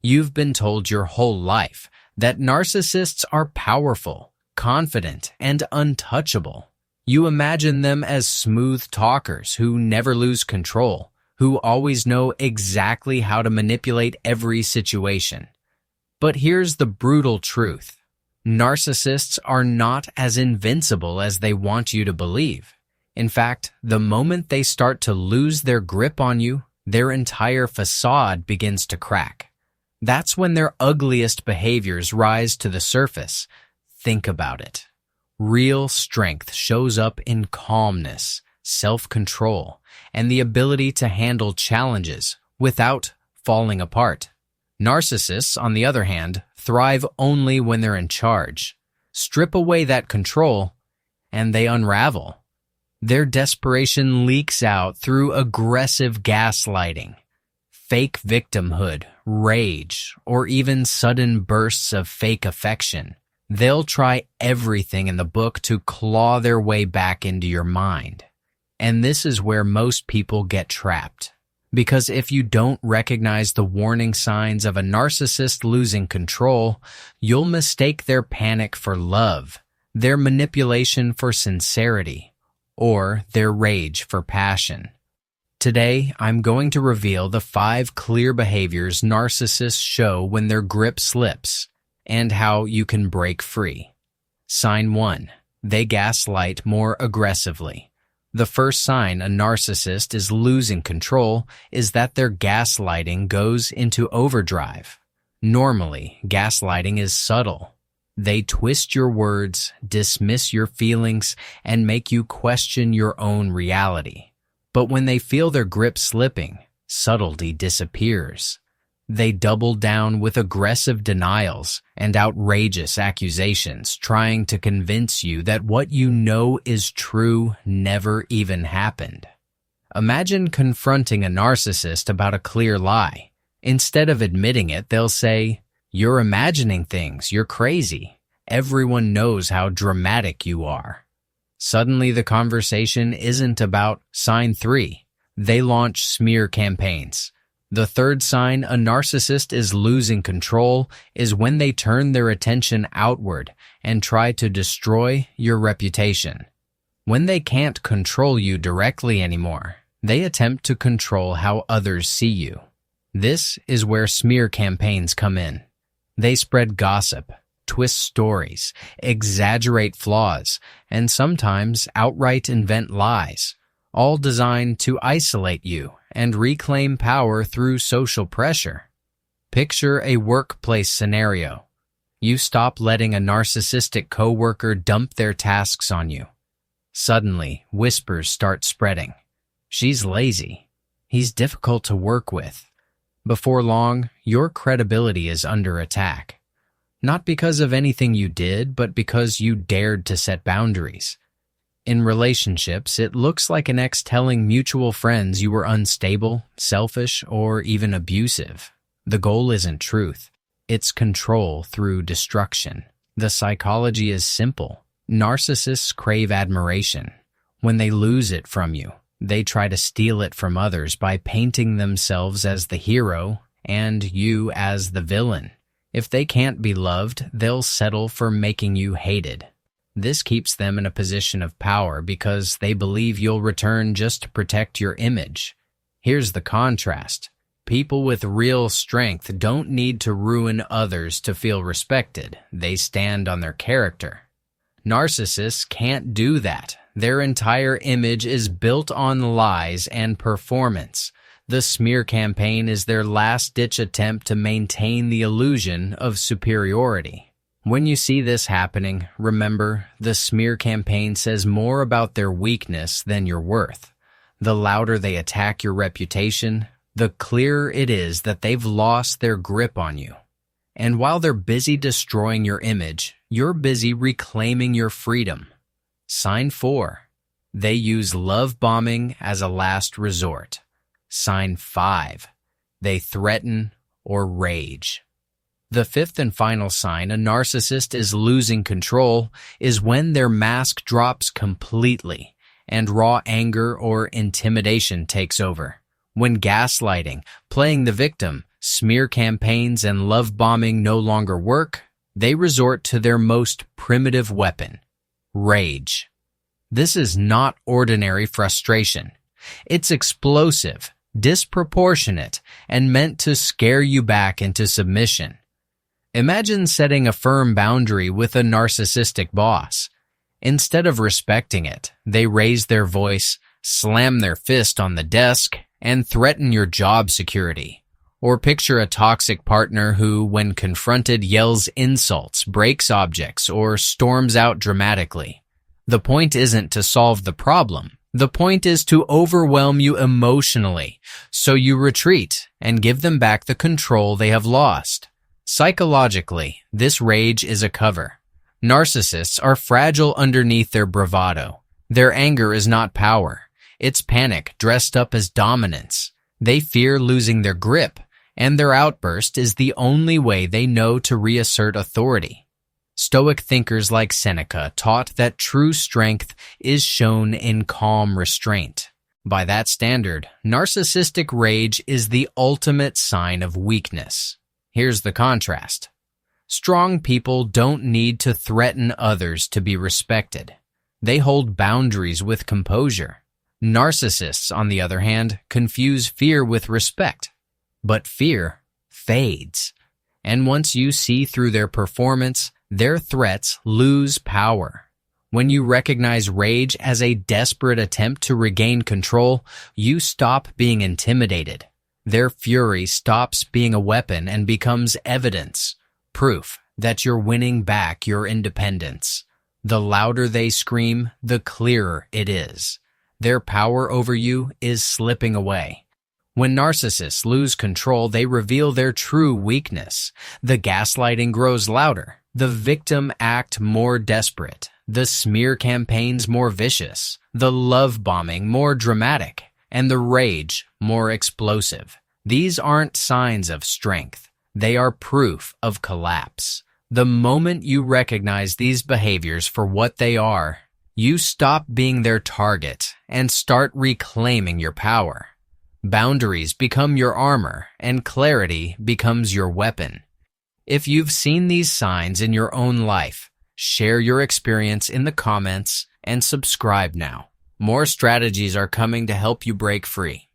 You've been told your whole life that narcissists are powerful, confident, and untouchable. You imagine them as smooth talkers who never lose control, who always know exactly how to manipulate every situation. But here's the brutal truth. Narcissists are not as invincible as they want you to believe. In fact, the moment they start to lose their grip on you, their entire facade begins to crack. That's when their ugliest behaviors rise to the surface. Think about it. Real strength shows up in calmness, self-control, and the ability to handle challenges without falling apart. Narcissists, on the other hand, thrive only when they're in charge. Strip away that control, and they unravel. Their desperation leaks out through aggressive gaslighting, fake victimhood, rage, or even sudden bursts of fake affection. They'll try everything in the book to claw their way back into your mind. And this is where most people get trapped. Because if you don't recognize the warning signs of a narcissist losing control, you'll mistake their panic for love, their manipulation for sincerity, or their rage for passion. Today, I'm going to reveal the 5 clear behaviors narcissists show when their grip slips, and how you can break free. Sign 1. They gaslight more aggressively. The first sign a narcissist is losing control is that their gaslighting goes into overdrive. Normally, gaslighting is subtle. They twist your words, dismiss your feelings, and make you question your own reality. But when they feel their grip slipping, subtlety disappears. They double down with aggressive denials and outrageous accusations, trying to convince you that what you know is true never even happened. Imagine confronting a narcissist about a clear lie. Instead of admitting it, they'll say, "You're imagining things, you're crazy. Everyone knows how dramatic you are." Suddenly the conversation isn't about sign 3. They launch smear campaigns. The third sign a narcissist is losing control is when they turn their attention outward and try to destroy your reputation. When they can't control you directly anymore, they attempt to control how others see you. This is where smear campaigns come in. They spread gossip, twist stories, exaggerate flaws, and sometimes outright invent lies, all designed to isolate you and reclaim power through social pressure. Picture a workplace scenario. You stop letting a narcissistic coworker dump their tasks on you. Suddenly, whispers start spreading. "She's lazy. He's difficult to work with." Before long, your credibility is under attack. Not because of anything you did, but because you dared to set boundaries. In relationships, it looks like an ex telling mutual friends you were unstable, selfish, or even abusive. The goal isn't truth. It's control through destruction. The psychology is simple. Narcissists crave admiration. When they lose it from you, they try to steal it from others by painting themselves as the hero and you as the villain. If they can't be loved, they'll settle for making you hated. This keeps them in a position of power because they believe you'll return just to protect your image. Here's the contrast. People with real strength don't need to ruin others to feel respected. They stand on their character. Narcissists can't do that. Their entire image is built on lies and performance. The smear campaign is their last-ditch attempt to maintain the illusion of superiority. When you see this happening, remember, the smear campaign says more about their weakness than your worth. The louder they attack your reputation, the clearer it is that they've lost their grip on you. And while they're busy destroying your image, you're busy reclaiming your freedom. Sign 4. They use love bombing as a last resort. Sign 5. They threaten or rage. The fifth and final sign a narcissist is losing control is when their mask drops completely and raw anger or intimidation takes over. When gaslighting, playing the victim, smear campaigns and love bombing no longer work, they resort to their most primitive weapon, rage. This is not ordinary frustration. It's explosive, disproportionate, and meant to scare you back into submission. Imagine setting a firm boundary with a narcissistic boss. Instead of respecting it, they raise their voice, slam their fist on the desk, and threaten your job security. Or picture a toxic partner who, when confronted, yells insults, breaks objects, or storms out dramatically. The point isn't to solve the problem. The point is to overwhelm you emotionally, so you retreat and give them back the control they have lost. Psychologically, this rage is a cover. Narcissists are fragile underneath their bravado. Their anger is not power. It's panic dressed up as dominance. They fear losing their grip, and their outburst is the only way they know to reassert authority. Stoic thinkers like Seneca taught that true strength is shown in calm restraint. By that standard, narcissistic rage is the ultimate sign of weakness. Here's the contrast. Strong people don't need to threaten others to be respected. They hold boundaries with composure. Narcissists, on the other hand, confuse fear with respect. But fear fades. And once you see through their performance, their threats lose power. When you recognize rage as a desperate attempt to regain control, you stop being intimidated. Their fury stops being a weapon and becomes evidence, proof that you're winning back your independence. The louder they scream, the clearer it is. Their power over you is slipping away. When narcissists lose control, they reveal their true weakness. The gaslighting grows louder, the victim act more desperate, the smear campaigns more vicious, the love bombing more dramatic, and the rage more explosive. These aren't signs of strength. They are proof of collapse. The moment you recognize these behaviors for what they are, you stop being their target and start reclaiming your power. Boundaries become your armor, and clarity becomes your weapon. If you've seen these signs in your own life, share your experience in the comments and subscribe now. More strategies are coming to help you break free.